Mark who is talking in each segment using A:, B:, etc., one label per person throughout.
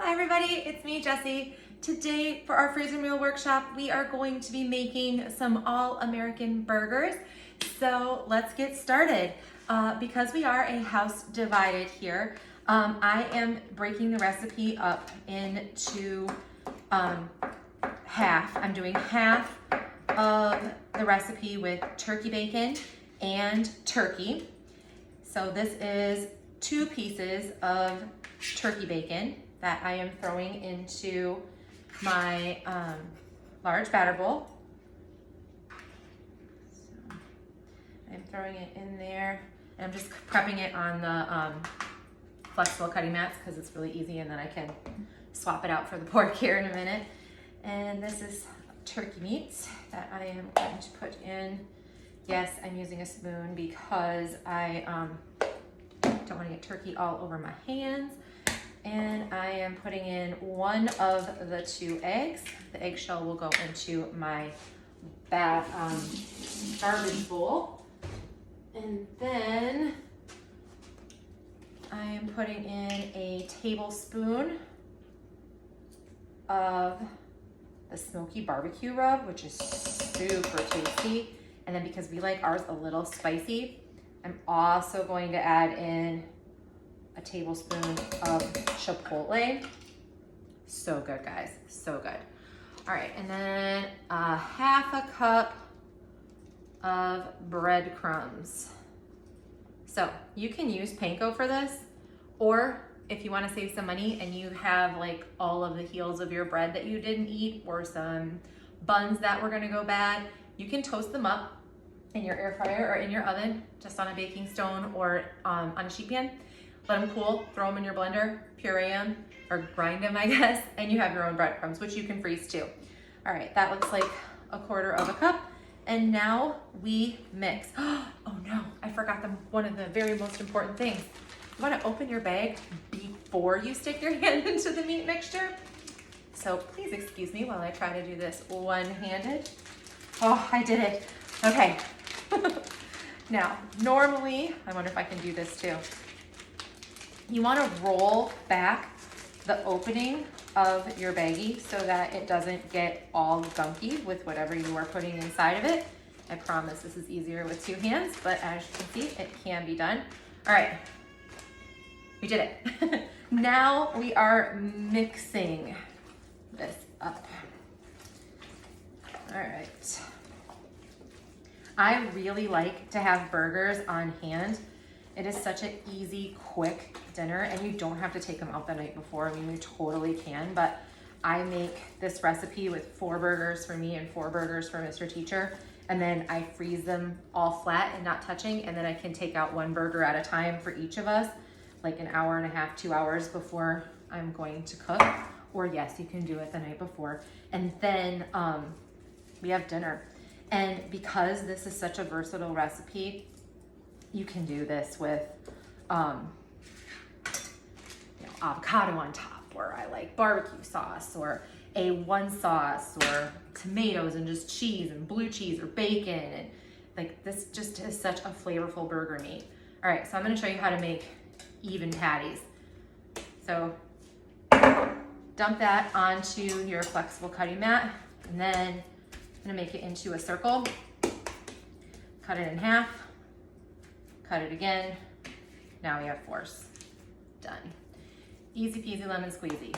A: Hi everybody, it's me, Jessie. Today for our freezer meal workshop, we are going to be making some all-American burgers. So let's get started. Because we are a house divided here, I am breaking the recipe up into half. I'm doing half of the recipe with turkey bacon and turkey. So this is 2 pieces of turkey bacon that I am throwing into my large batter bowl. So I'm throwing it in there, and I'm just prepping it on the flexible cutting mats because it's really easy, and then I can swap it out for the pork here in a minute. And this is turkey meat that I am going to put in. Yes, I'm using a spoon because I don't want to get turkey all over my hands. And I am putting in 1 of the 2 eggs. The eggshell will go into my garbage bowl. And then I am putting in a tablespoon of the smoky barbecue rub, which is super tasty. And then because we like ours a little spicy, I'm also going to add in a tablespoon of chipotle. So good, guys, so good. All right, and then a half a cup of breadcrumbs. So you can use panko for this, or if you want to save some money and you have like all of the heels of your bread that you didn't eat or some buns that were gonna go bad, you can toast them up in your air fryer or in your oven, just on a baking stone or on a sheet pan. Let them cool, throw them in your blender, puree them, or grind them, I guess, and you have your own breadcrumbs, which you can freeze too. All right, that looks like a 1/4 cup. And now we mix. Oh no, I forgot one of the very most important things. You wanna open your bag before you stick your hand into the meat mixture. So please excuse me while I try to do this one-handed. Oh, I did it. Okay. Now, normally, I wonder if I can do this too. You want to roll back the opening of your baggie so that it doesn't get all gunky with whatever you are putting inside of it. I promise this is easier with 2 hands, but as you can see, it can be done. All right, we did it. Now we are mixing this up. All right. I really like to have burgers on hand. It is such an easy, quick dinner, and you don't have to take them out the night before. I mean, you totally can, but I make this recipe with 4 burgers for me and 4 burgers for Mr. Teacher, and then I freeze them all flat and not touching, and then I can take out 1 burger at a time for each of us, like an hour and a half, 2 hours before I'm going to cook. Or yes, you can do it the night before. And then we have dinner. And because this is such a versatile recipe, you can do this with avocado on top, or I like barbecue sauce, or A1 sauce, or tomatoes and just cheese and blue cheese or bacon. And like, this just is such a flavorful burger meat. All right, so I'm gonna show you how to make even patties. So dump that onto your flexible cutting mat, and then I'm gonna make it into a circle, cut it in half, cut it again. Now we have 4s. Done. Easy peasy lemon squeezy.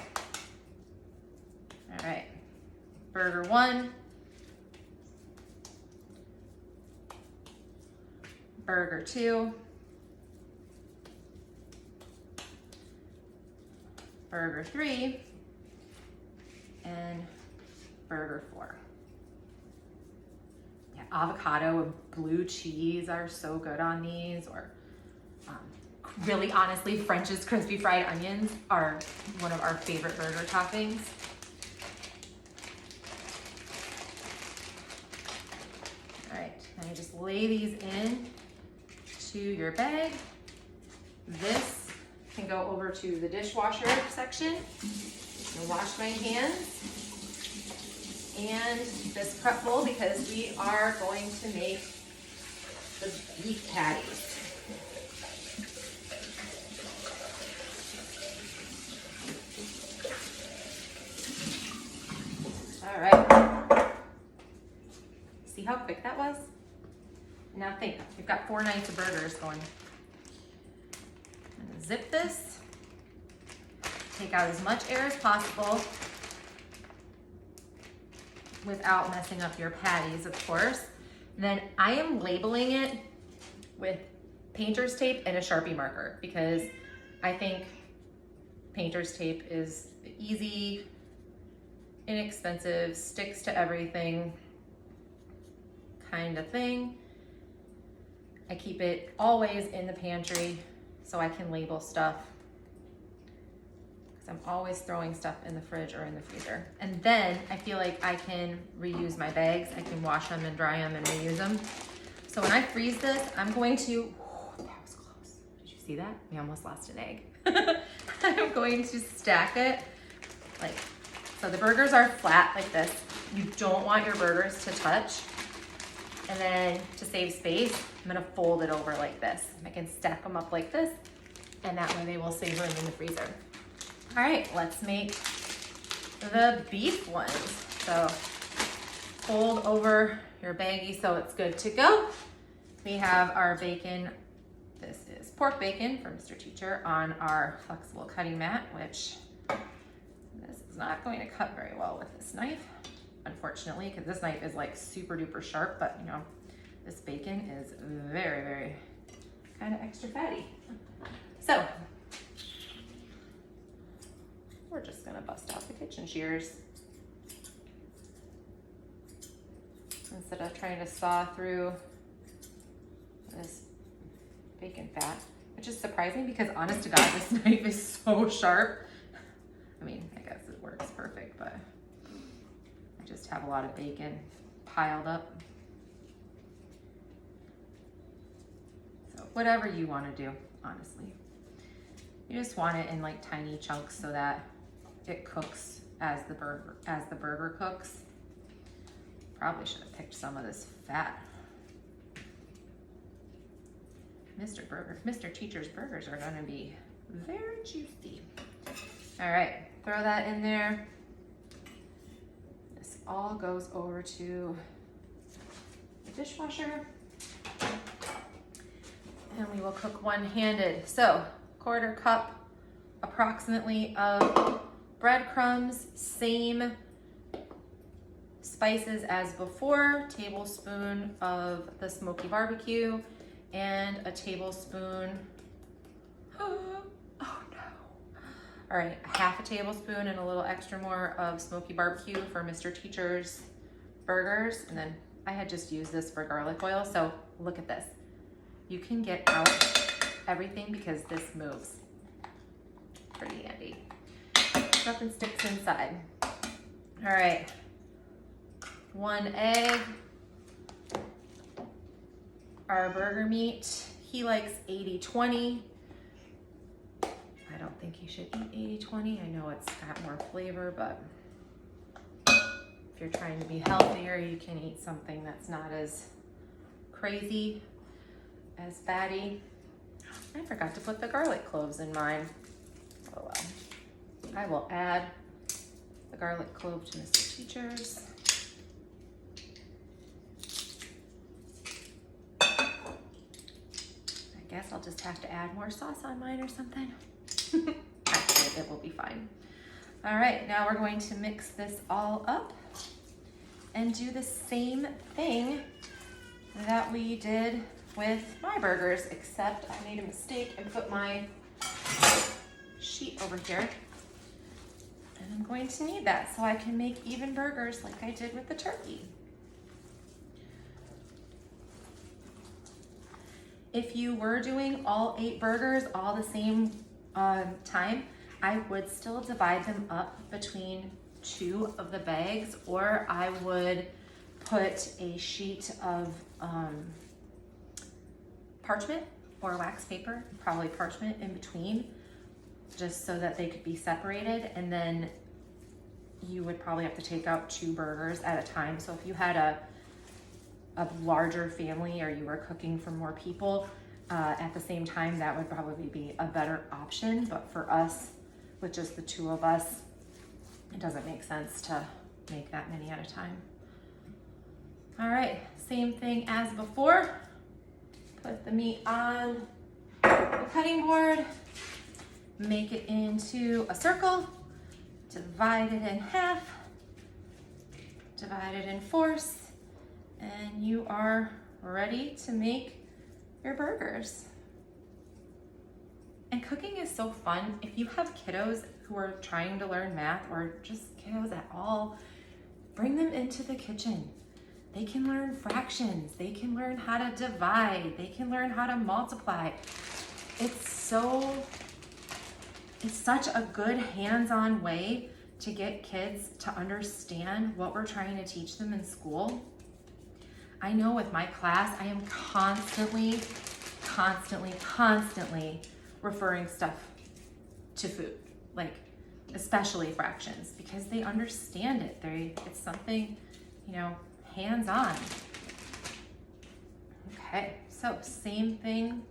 A: All right, burger 1, burger 2, burger 3, and burger 4. Yeah, avocado and blue cheese are so good on these, or really honestly, French's crispy fried onions are one of our favorite burger toppings. All right, now you just lay these in to your bag. This can go over to the dishwasher section. I'm gonna wash my hands and this prep bowl because we are going to make the beef patties. We've got 4 nights of burgers going. I'm gonna zip this, take out as much air as possible without messing up your patties, of course. And then I am labeling it with painter's tape and a Sharpie marker because I think painter's tape is easy, inexpensive, sticks to everything kind of thing. I keep it always in the pantry so I can label stuff because I'm always throwing stuff in the fridge or in the freezer. And then I feel like I can reuse my bags. I can wash them and dry them and reuse them. So when I freeze this, I'm going to, that was close. Did you see that? We almost lost an egg. I'm going to stack it like, so the burgers are flat like this. You don't want your burgers to touch. And then to save space, I'm gonna fold it over like this. I can stack them up like this, and that way they will save room in the freezer. All right, let's make the beef ones. So fold over your baggie so it's good to go. We have our bacon. This is pork bacon from Mr. Teacher on our flexible cutting mat, which this is not going to cut very well with this knife, unfortunately, because this knife is like super duper sharp, but you know, this bacon is very, very kind of extra fatty. So we're just gonna bust out the kitchen shears instead of trying to saw through this bacon fat, which is surprising because honest to God, this knife is so sharp. I mean, I guess it works perfect, but I just have a lot of bacon piled up. So whatever you want to do, honestly. You just want it in like tiny chunks so that it cooks as the burger cooks. Probably should have picked some of this fat. Mr. Teacher's burgers are gonna be very juicy. All right, throw that in there. This all goes over to the dishwasher. And we will cook one-handed. So, 1/4 cup approximately of breadcrumbs, same spices as before, tablespoon of the smoky barbecue, and a tablespoon, oh no. All right, 1/2 tablespoon and a little extra more of smoky barbecue for Mr. Teacher's burgers. And then I had just used this for garlic oil. So look at this. You can get out everything because this moves. Pretty handy. Nothing sticks inside. All right, 1 egg. Our burger meat, he likes 80-20. I don't think he should eat 80-20. I know it's got more flavor, but if you're trying to be healthier, you can eat something that's not as crazy, as fatty. I forgot to put the garlic cloves in mine. Oh well. I will add the garlic clove to Mr. Teacher's. I guess I'll just have to add more sauce on mine or something. Actually, it will be fine. All right, now we're going to mix this all up and do the same thing that we did with my burgers, except I made a mistake and put my sheet over here. And I'm going to need that so I can make even burgers like I did with the turkey. If you were doing all 8 burgers all the same time, I would still divide them up between 2 of the bags, or I would put a sheet of parchment or wax paper, probably parchment, in between, just so that they could be separated. And then you would probably have to take out 2 burgers at a time. So if you had a larger family or you were cooking for more people at the same time, that would probably be a better option. But for us, with just the 2 of us, it doesn't make sense to make that many at a time. All right, same thing as before. Put the meat on the cutting board, make it into a circle, divide it in half, divide it in fourths, and you are ready to make your burgers. And cooking is so fun. If you have kiddos who are trying to learn math, or just kiddos at all, bring them into the kitchen. They can learn fractions, they can learn how to divide, they can learn how to multiply. It's such a good hands-on way to get kids to understand what we're trying to teach them in school. I know with my class, I am constantly referring stuff to food, like especially fractions, because they understand it. It's something, you know, hands-on. Okay, so same thing,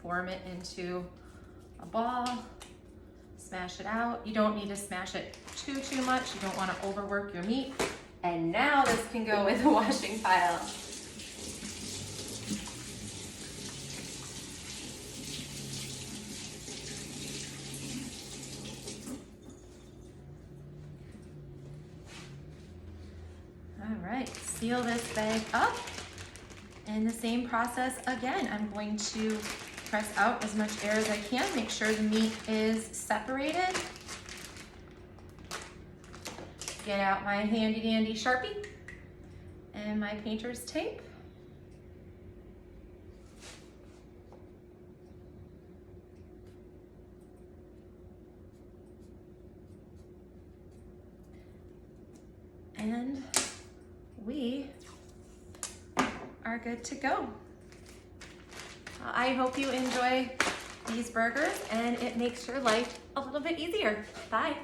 A: form it into a ball, smash it out. You don't need to smash it too much. You don't want to overwork your meat. And now this can go in the washing pile. All right, seal this bag up. And the same process again. I'm going to press out as much air as I can, make sure the meat is separated. Get out my handy dandy Sharpie and my painter's tape. And we are good to go. I hope you enjoy these burgers and it makes your life a little bit easier. Bye.